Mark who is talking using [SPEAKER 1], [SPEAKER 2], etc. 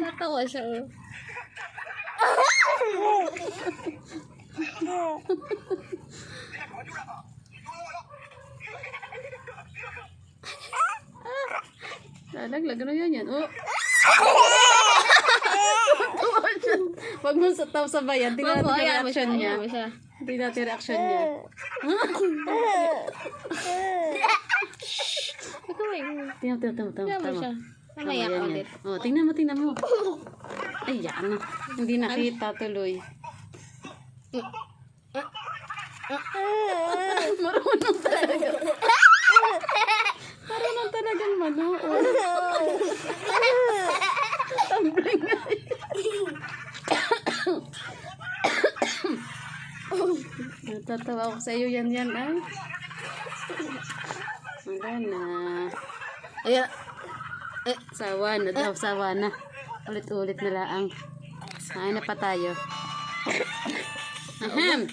[SPEAKER 1] Natawa siya, oh. Lalaglag na yan. Oh. Wag mo sa tao sabayan. Tingnan natin yung reaction niya. Tingnan natin yung reaction niya. Tingnan.
[SPEAKER 2] Mamaya ka ulit.
[SPEAKER 1] Oh, tingnan mo. Ayan. Hindi nakita tuloy. Marunong talaga. Marunong talagang manood. Tumbling nga. Natatawa ako sa iyo yan ay. Wala na.
[SPEAKER 2] Ayan.
[SPEAKER 1] Sawa na. Ulit-ulit na laang. Ay na pa tayo. Ahem.